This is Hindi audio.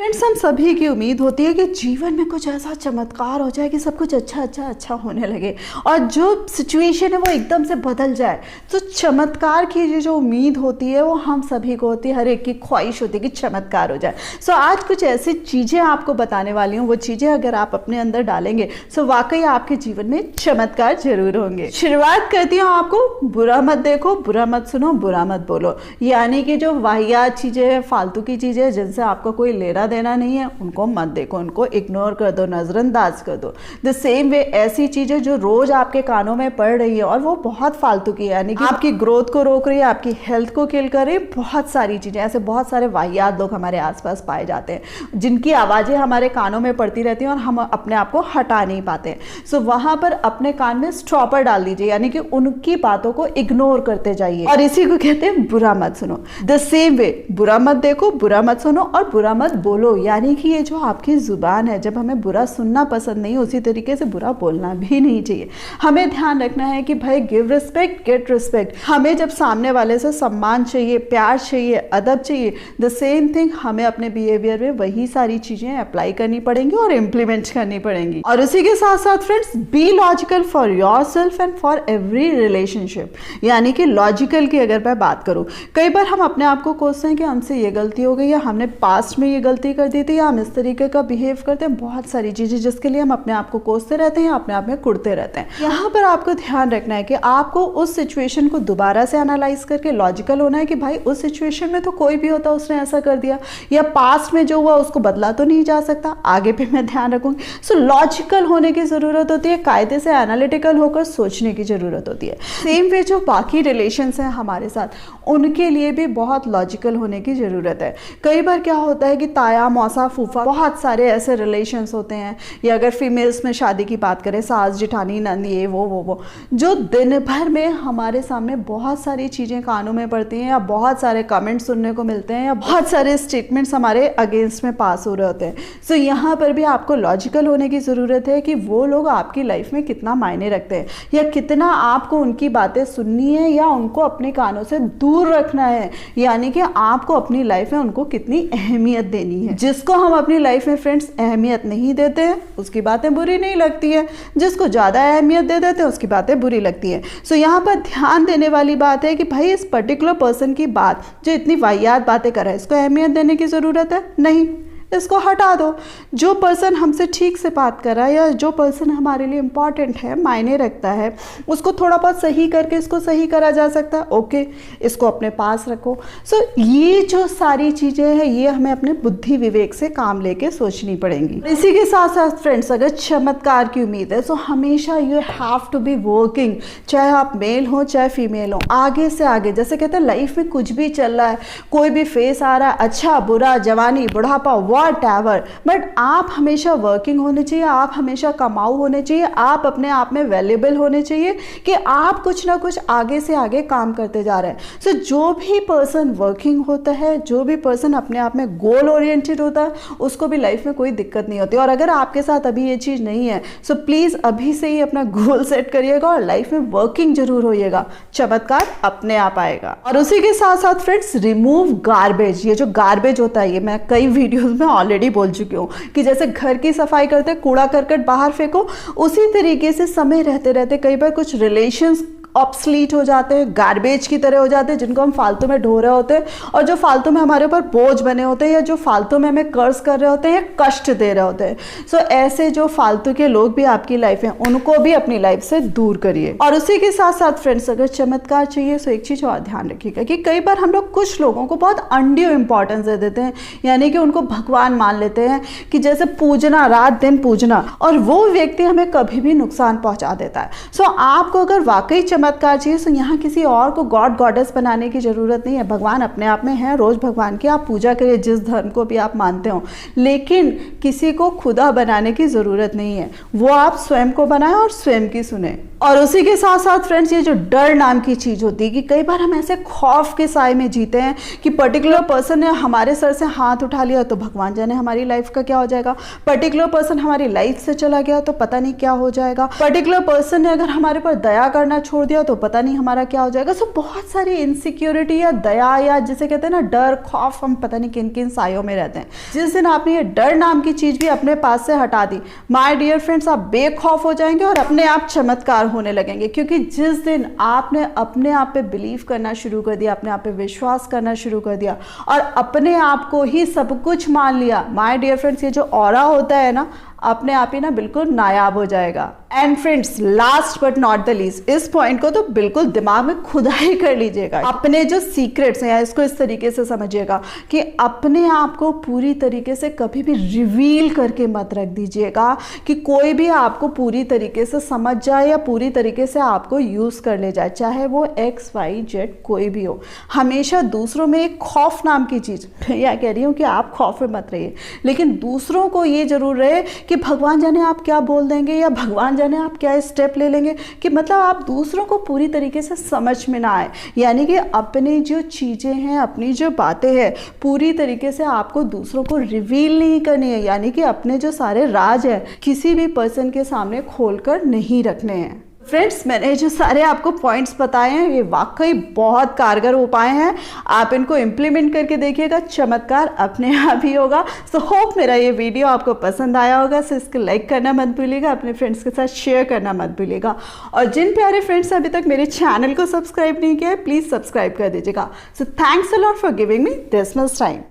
फ्रेंड्स, हम सभी की उम्मीद होती है कि जीवन में कुछ ऐसा चमत्कार हो जाए कि सब कुछ अच्छा होने लगे और जो सिचुएशन है वो एकदम से बदल जाए। तो चमत्कार की जो उम्मीद होती है वो हम सभी को होती है, हर एक की ख्वाहिश होती है कि चमत्कार हो जाए। सो आज कुछ ऐसी चीज़ें आपको बताने वाली हूँ, वो चीज़ें अगर आप अपने अंदर डालेंगे सो वाकई आपके जीवन में चमत्कार जरूर होंगे। शुरुआत करती हूँ आपको, बुरा मत देखो, बुरा मत सुनो, बुरा मत बोलो। यानी कि जो वाहियात चीज़ें, फालतू की चीज़ें जिनसे आपको कोई लेना देना नहीं है, उनको मत देखो, उनको इग्नोर कर दो, नज़रअंदाज कर दो। द सेम वे ऐसी चीज़ें जो रोज़ आपके कानों में पड़ रही है और वो बहुत फालतू की है, यानी कि आपकी ग्रोथ को रोक रही है, आपकी हेल्थ को किल कर रही है, बहुत सारी चीज़ें, ऐसे बहुत सारे वाहियात लोग हमारे आसपास पाए जाते हैं जिनकी आवाज़ें हमारे कानों में पड़ती रहती हैं और हम अपने आप को हटा नहीं पाते। सो वहाँ पर अपने कान में स्टॉपर डाल दीजिए, यानी कि उनकी बातों को इग्नोर करते जाइए और इसी को कहते हैं बुरा मत सुनो। द सेम वे, बुरा मत देखो, बुरा मत सुनो और बुरा मत बोलो। यानी कि ये जो आपकी जुबान है, जब हमें बुरा सुनना पसंद नहीं, उसी तरीके से बुरा बोलना भी नहीं चाहिए। हमें ध्यान रखना है कि भाई गिव रिस्पेक्ट गेट रिस्पेक्ट। हमें जब सामने वाले से सम्मान चाहिए, प्यार चाहिए, अदब चाहिए, द सेम थिंग हमें अपने बिहेवियर में वही सारी चीजें अप्लाई करनी पड़ेंगी और इम्प्लीमेंट करनी पड़ेंगी। और उसी के साथ साथ friends, be logical for your self and for every relationship. यानी कि लॉजिकल की अगर मैं बात करूं, कई बार हम अपने आप को कोसते हैं कि हमसे ये गलती हो गई या हमने पास्ट में ये गलती कर दी थी या हम इस तरीके का बिहेव करते हैं, बहुत सारी चीज़ें जिसके लिए हम अपने आप को कोसते रहते हैं या अपने आप में कुड़ते रहते हैं। यहाँ पर आपको ध्यान रखना है कि आपको उस सिचुएशन को दोबारा से एनालाइज करके लॉजिकल होना है कि भाई उस सिचुएशन में तो कोई भी होता उसने ऐसा कर दिया, या पास्ट में जो हुआ उसको बदला तो नहीं जा सकता, आगे भी मैं ध्यान रखूंगी। सो लॉजिकल होने की ज़रूरत होती है, कायदे से एनालिटिकल होकर सोचने की ज़रूरत होती है। सेम वे जो बाकी रिलेशंस हैं हमारे साथ, उनके लिए भी बहुत लॉजिकल होने की ज़रूरत है। कई बार क्या होता है कि ताया, मौसा, फूफा, बहुत सारे ऐसे रिलेशंस होते हैं, या अगर फीमेल्स में शादी की बात करें, सास, जिठानी, नंद, ये वो जो दिन भर में हमारे सामने बहुत सारी चीज़ें कानों में पड़ती हैं, या बहुत सारे कमेंट सुनने को मिलते हैं, या बहुत सारे स्टेटमेंट्स हमारे अगेंस्ट में पास हो रहे होते हैं। सो यहाँ पर भी आपको लॉजिकल होने की ज़रूरत है कि वो लोग आपकी लाइफ में कितना मायने रखते हैं, या कितना आपको उनकी बातें सुननी है या उनको अपने कानों से दूर रखना है। यानी कि आपको अपनी लाइफ में उनको कितनी अहमियत देनी है। जिसको हम अपनी लाइफ में फ्रेंड्स अहमियत नहीं देते हैं उसकी बातें बुरी नहीं लगती है, जिसको ज़्यादा अहमियत दे देते हैं उसकी बातें बुरी लगती हैं। सो यहाँ पर ध्यान देने वाली बात है कि भाई इस पर्टिकुलर पर्सन की बात जो इतनी वाहियात बातें कर रहा है, इसको अहमियत देने की ज़रूरत है नहीं, इसको हटा दो। जो पर्सन हमसे ठीक से बात कर रहा है या जो पर्सन हमारे लिए इम्पॉर्टेंट है, मायने रखता है, उसको थोड़ा बहुत सही करके इसको सही करा जा सकता है, ओके, इसको अपने पास रखो। सो ये जो सारी चीज़ें हैं ये हमें अपने बुद्धि विवेक से काम लेके सोचनी पड़ेंगी। इसी के साथ साथ फ्रेंड्स, अगर चमत्कार की उम्मीद है तो हमेशा you have to be working, चाहे आप मेल हो चाहे फीमेल हो, आगे से आगे। जैसे कहते हैं लाइफ में कुछ भी चल रहा है, कोई भी फेस आ रहा है, अच्छा बुरा, जवानी, बुढ़ापा, व्हाटएवर, बट आप हमेशा वर्किंग होने चाहिए, आप हमेशा कमाऊ होने चाहिए, आप अपने आप में वैल्यूएबल होने चाहिए कि आप कुछ ना कुछ आगे से आगे काम करते जा रहे हैं। सो जो भी पर्सन वर्किंग होता है, जो भी पर्सन अपने आप में गोल ओरिएंटेड होता है, उसको भी लाइफ में कोई दिक्कत नहीं होती। और अगर आपके साथ अभी ये चीज़ नहीं है सो प्लीज़ अभी से ही अपना गोल सेट करिएगा और लाइफ में वर्किंग जरूर होइएगा, चमत्कार अपने आप आएगा। और उसी के साथ साथ फ्रेंड्स, रिमूव गार्बेज। ये जो गार्बेज होता है, ये मैं कई वीडियोज में ऑलरेडी बोल चुकी हूँ कि जैसे घर की सफाई करते कूड़ा करकट बाहर फेंको, उसी तरीके से समय रहते रहते कई बार कुछ रिलेशंस ऑब्सलीट हो जाते हैं, गार्बेज की तरह हो जाते हैं, जिनको हम फालतू में ढो रहे होते हैं और जो फालतू में हमारे ऊपर बोझ बने होते हैं, या जो फालतू में हमें कर्ज कर रहे होते हैं या कष्ट दे रहे होते हैं। सो ऐसे जो फालतू के लोग भी आपकी लाइफ में, उनको भी अपनी लाइफ से दूर करिए। और उसी के साथ साथ फ्रेंड्स, अगर चमत्कार चाहिए तो एक चीज़ और ध्यान रखिएगा कि कई बार हम लोग कुछ लोगों को बहुत अनड्यू इंपॉर्टेंस दे देते हैं, यानी कि उनको भगवान मान लेते हैं कि जैसे पूजना, रात दिन पूजना, और वो व्यक्ति हमें कभी भी नुकसान पहुंचा देता है। सो आपको अगर वाकई चमत्कार चाहिए तो यहाँ किसी और को गॉड गॉडेस बनाने की ज़रूरत नहीं है। भगवान अपने आप में है, रोज़ भगवान की आप पूजा करिए, जिस धर्म को भी आप मानते हो, लेकिन किसी को खुदा बनाने की ज़रूरत नहीं है। वो आप स्वयं को बनाएं और स्वयं की सुने। और उसी के साथ साथ फ्रेंड्स, ये जो डर नाम की चीज़ होती है कि कई बार हम ऐसे खौफ के साए में जीते हैं कि पर्टिकुलर पर्सन ने हमारे सर से हाथ उठा लिया तो भगवान जाने हमारी लाइफ का क्या हो जाएगा, पर्टिकुलर पर्सन हमारी लाइफ से चला गया तो पता नहीं क्या हो जाएगा, पर्टिकुलर पर्सन ने अगर हमारे पर दया करना छोड़ दिया दिया तो पता नहीं हमारा क्या हो जाएगा। सो बहुत सारी इनसिक्योरिटी या दया या जिसे कहते हैं ना डर खौफ, हम पता नहीं किन किन सायों में रहते हैं। जिस दिन आपने ये डर नाम की चीज़ भी अपने पास से हटा दी, माय डियर फ्रेंड्स, आप बेखौफ हो जाएंगे और अपने आप चमत्कार होने लगेंगे। क्योंकि जिस दिन आपने अपने आप पे बिलीव करना शुरू कर दिया, अपने आप पे विश्वास करना शुरू कर दिया और अपने आप को ही सब कुछ मान लिया, माय डियर फ्रेंड्स, ये जो ऑरा होता है ना, अपने आप ही ना बिल्कुल नायाब हो जाएगा। And friends, last but not the least, इस पॉइंट को तो बिल्कुल दिमाग में खुदाई कर लीजिएगा। अपने जो सीक्रेट्स हैं, इसको इस तरीके से समझिएगा कि अपने आप को पूरी तरीके से कभी भी रिवील करके मत रख दीजिएगा कि कोई भी आपको पूरी तरीके से समझ जाए या पूरी तरीके से आपको यूज कर ले जाए, चाहे वो XYZ कोई भी हो। हमेशा दूसरों में एक खौफ नाम की चीज, या कह रही हूँ कि आप खौफ में मत रहिए, लेकिन दूसरों को ये जरूर रहे कि भगवान जाने आप क्या बोल देंगे या भगवान जाने आप क्या स्टेप ले लेंगे, कि मतलब आप दूसरों को पूरी तरीके से समझ में ना आए। यानी कि अपनी जो चीज़ें हैं, अपनी जो बातें हैं, पूरी तरीके से आपको दूसरों को रिवील नहीं करनी है। यानी कि अपने जो सारे राज हैं किसी भी पर्सन के सामने खोलकर नहीं रखने हैं। फ्रेंड्स, मैंने जो सारे आपको पॉइंट्स बताए हैं ये वाकई बहुत कारगर उपाय हैं। आप इनको इम्प्लीमेंट करके देखिएगा, चमत्कार अपने आप ही होगा। सो होप मेरा ये वीडियो आपको पसंद आया होगा। सो इसको लाइक करना मत भूलिएगा, अपने फ्रेंड्स के साथ शेयर करना मत भूलिएगा, और जिन प्यारे फ्रेंड्स अभी तक मेरे चैनल को सब्सक्राइब नहीं किया है, प्लीज़ सब्सक्राइब कर दीजिएगा। So thanks a lot for giving me this much time.